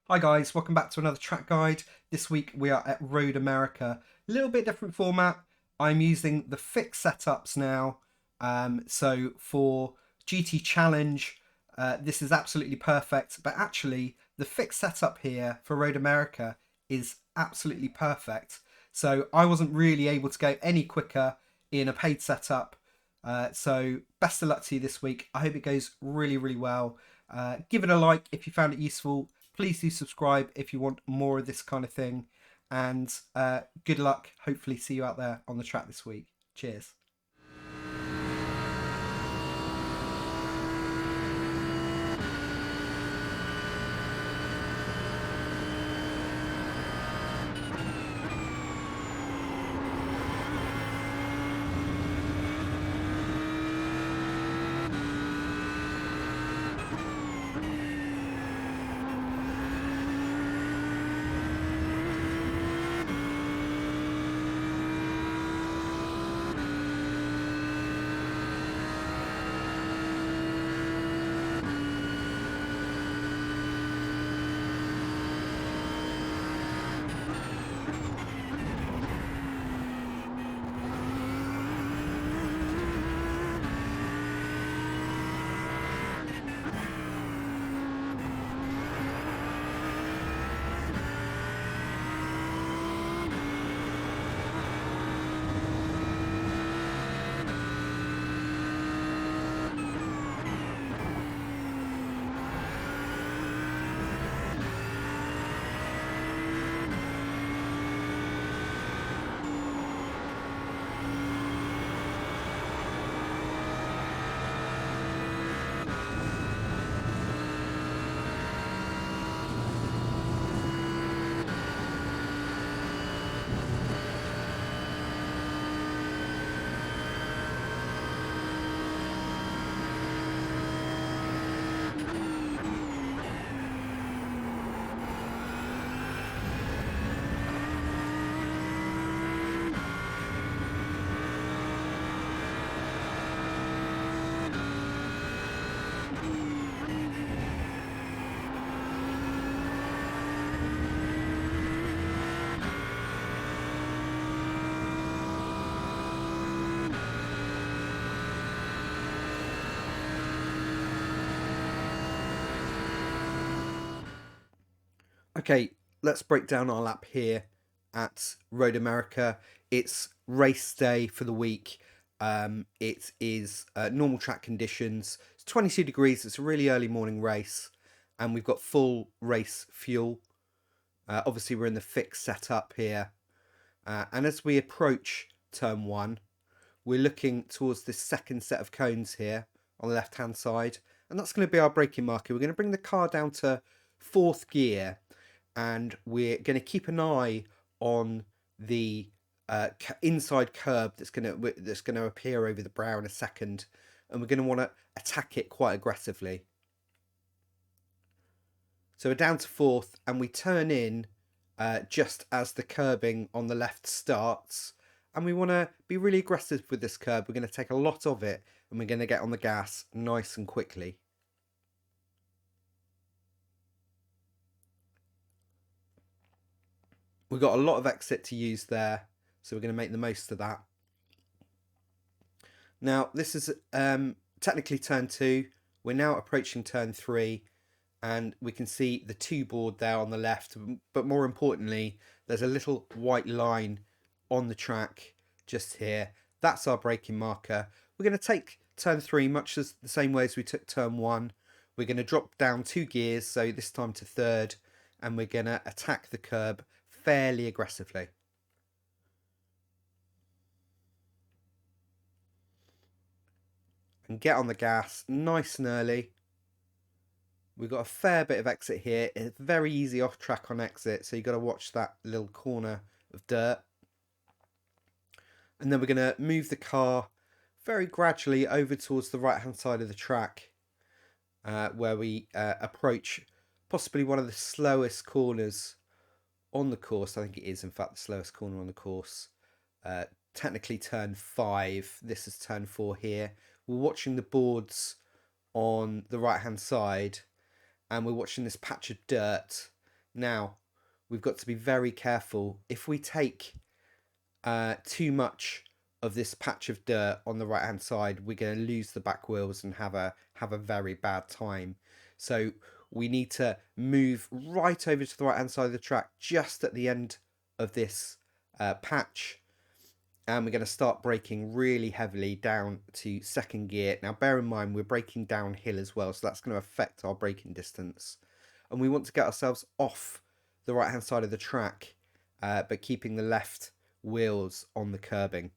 Hi guys, welcome back to another track guide. This week we are at Road America. A little bit different format. I'm using the fixed setups now. So for GT Challenge, this is absolutely perfect. But actually, the fixed setup here for Road America is absolutely perfect. So I wasn't really able to go any quicker in a paid setup. So best of luck to you this week. I hope it goes really, really well. Give it a like if you found it useful. Please do subscribe if you want more of this kind of thing. And good luck. Hopefully, see you out there on the track this week. Cheers. Okay, let's break down our lap here at Road America. It's race day for the week. It is normal track conditions. It's 22 degrees. It's a really early morning race, and we've got full race fuel. Obviously, we're in the fixed setup here, and as we approach turn one, we're looking towards this second set of cones here on the left hand side, and that's going to be our braking marker. We're going to bring the car down to fourth gear, and we're going to keep an eye on the inside curb that's going to appear over the brow in a second, and we're going to want to attack it quite aggressively. So we're down to fourth, and we turn in just as the curbing on the left starts, and we want to be really aggressive with this curb. We're going to take a lot of it, and we're going to get on the gas nice and quickly. We've got a lot of exit to use there, so we're going to make the most of that. Now, this is technically turn two. We're now approaching turn three, and we can see the two board there on the left, but more importantly, there's a little white line on the track just here. That's our braking marker. We're going to take turn three much as the same way as we took turn one. We're going to drop down 2 gears, so this time to third, and we're going to attack the curb fairly aggressively. And get on the gas nice and early. We've got a fair bit of exit here. It's very easy off track on exit, so you've got to watch that little corner of dirt. And then we're going to move the car very gradually over towards the right hand side of the track, where we approach possibly one of the slowest corners on the course. I think it is in fact the slowest corner on the course. Technically turn 5. This is turn 4 here. We're watching the boards on the right hand side, and we're watching this patch of dirt, Now, we've got to be very careful. If we take too much of this patch of dirt on the right hand side, we're going to lose the back wheels and have a very bad time. So we need to move right over to the right hand side of the track just at the end of this patch, and we're going to start braking really heavily down to second gear. Now bear in mind we're braking downhill as well, so that's going to affect our braking distance, and we want to get ourselves off the right hand side of the track, but keeping the left wheels on the curbing,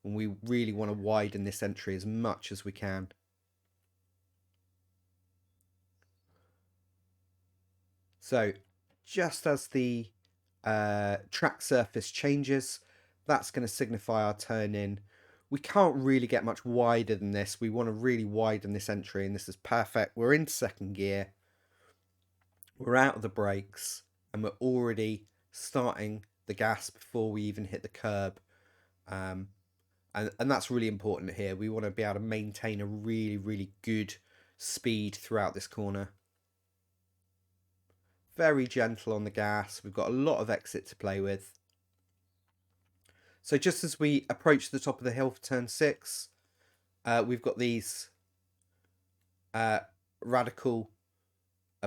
and we really want to widen this entry as much as we can. So just as the track surface changes, that's going to signify our turn in. We can't really get much wider than this. We want to really widen this entry, and this is perfect. We're in second gear, we're out of the brakes, and we're already starting the gas before we even hit the curb. And that's really important here. We want to be able to maintain a really, really good speed throughout this corner. Very gentle on the gas. We've got a lot of exit to play with. So just as we approach the top of the hill for turn 6, we've got these radical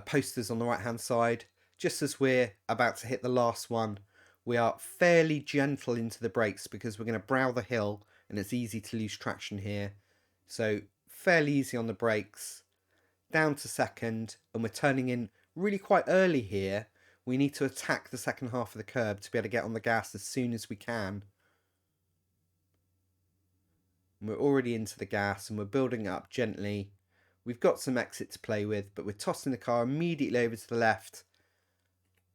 posters on the right hand side. Just as we're about to hit the last one, we are fairly gentle into the brakes because we're going to brow the hill and it's easy to lose traction here. So fairly easy on the brakes, down to second, and we're turning in really quite early here. We need to attack the second half of the curb to be able to get on the gas as soon as we can. And we're already into the gas and we're building it up gently. We've got some exit to play with, but we're tossing the car immediately over to the left.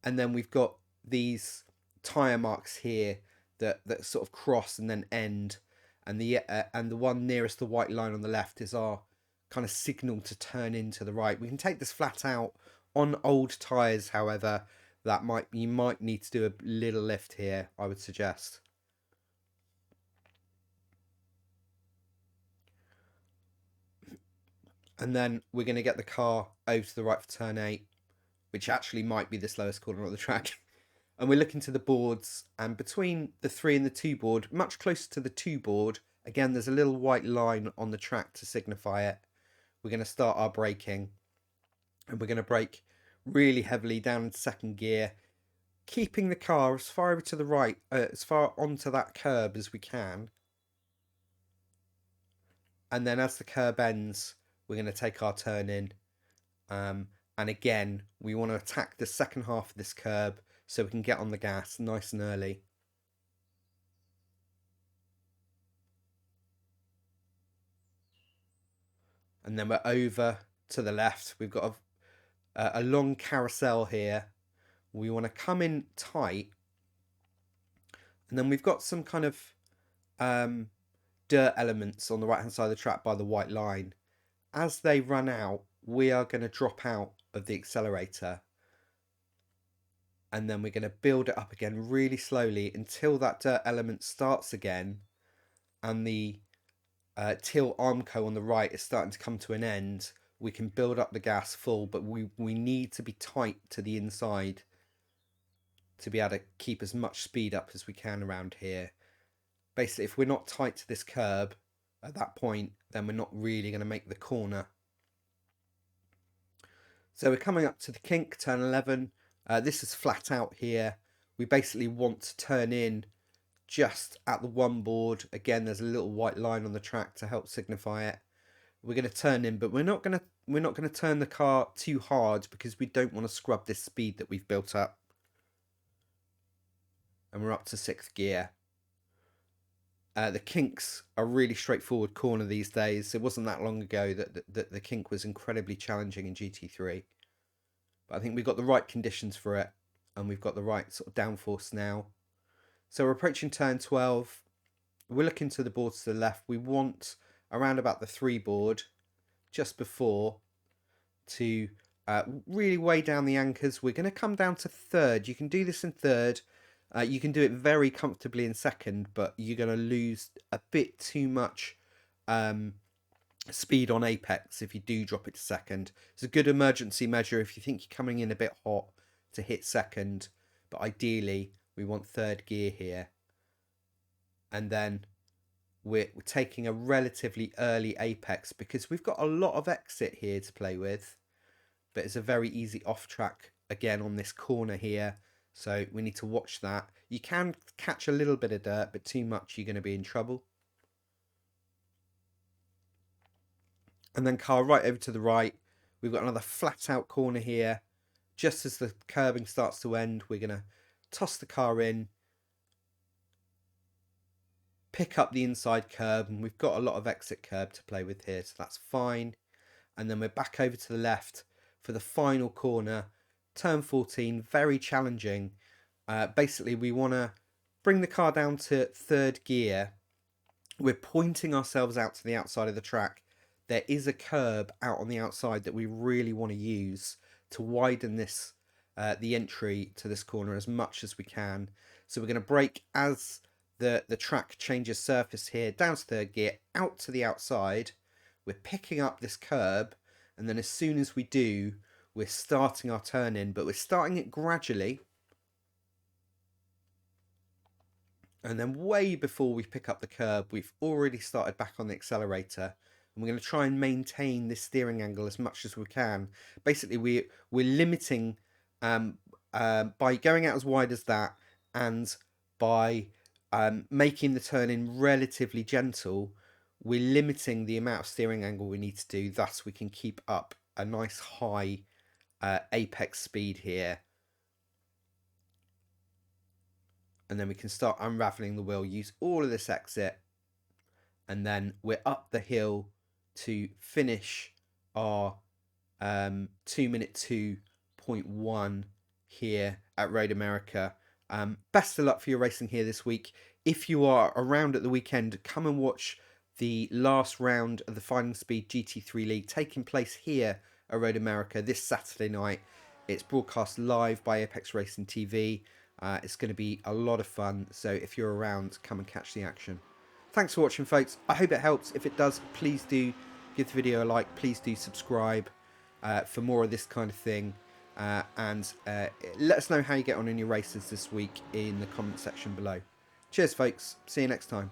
And then we've got these tyre marks here that sort of cross and then end. And the one nearest the white line on the left is our kind of signal to turn into the right. We can take this flat out. On old tyres, however, you might need to do a little lift here, I would suggest. And then we're going to get the car over to the right for turn 8, which actually might be the slowest corner on the track. And we're looking to the boards, and between the 3 and the 2 board, much closer to the 2 board, again, there's a little white line on the track to signify it. We're going to start our braking, and we're going to brake really heavily down into second gear, keeping the car as far over to the right, as far onto that curb as we can. And then as the curb ends, we're going to take our turn in. And again, we want to attack the second half of this curb so we can get on the gas nice and early. And then we're over to the left. We've got a long carousel here. We want to come in tight. And then we've got some kind of dirt elements on the right hand side of the track by the white line. As they run out, we are going to drop out of the accelerator. And then we're going to build it up again really slowly until that dirt element starts again. And the till Armco on the right is starting to come to an end. We can build up the gas full, but we need to be tight to the inside to be able to keep as much speed up as we can around here. Basically, if we're not tight to this curb at that point, then we're not really going to make the corner. So we're coming up to the kink, turn 11. This is flat out here. We basically want to turn in just at the 1 board. Again, there's a little white line on the track to help signify it. We're going to turn in, but we're not going to turn the car too hard because we don't want to scrub this speed that we've built up. And we're up to 6th gear. The kinks are a really straightforward corner these days. It wasn't that long ago that the kink was incredibly challenging in GT3. But I think we've got the right conditions for it, and we've got the right sort of downforce now. So we're approaching turn 12. We're looking to the boards to the left. We want around about the 3 board just before to really weigh down the anchors. We're going to come down to 3rd. You can do this in 3rd. You can do it very comfortably in 2nd, but you're going to lose a bit too much speed on apex if you do drop it to 2nd. It's a good emergency measure if you think you're coming in a bit hot to hit second, but ideally we want third gear here. And then we're taking a relatively early apex because we've got a lot of exit here to play with, but it's a very easy off track again on this corner here, so we need to watch that. You can catch a little bit of dirt, but too much you're going to be in trouble. And then car right over to the right, we've got another flat out corner here. Just as the curbing starts to end, we're going to toss the car in, pick up the inside curb, and we've got a lot of exit curb to play with here, so that's fine. And then we're back over to the left for the final corner, turn 14, very challenging. Basically, we want to bring the car down to third gear. We're pointing ourselves out to the outside of the track. There is a curb out on the outside that we really want to use to widen this the entry to this corner as much as we can. So we're going to brake as the track changes surface here, down to third gear, out to the outside. We're picking up this curb, and then as soon as we do, we're starting our turn in, but we're starting it gradually. And then way before we pick up the curb, we've already started back on the accelerator. And we're going to try and maintain this steering angle as much as we can. Basically, we're limiting by going out as wide as that, and by making the turn in relatively gentle, we're limiting the amount of steering angle we need to do. Thus, we can keep up a nice high apex speed here. And then we can start unraveling the wheel, use all of this exit, and then we're up the hill to finish our 2-minute 2.1 here at Road America. Best of luck for your racing here this week. If you are around at the weekend, come and watch the last round of the Finding Speed GT3 League taking place here at Road America this Saturday night. It's broadcast live by Apex Racing TV. It's going to be a lot of fun, so if you're around, come and catch the action. Thanks for watching, folks. I hope it helps. If it does, please do give the video a like. Please do subscribe for more of this kind of thing. And let us know how you get on in your races this week in the comment section below. Cheers, folks. See you next time.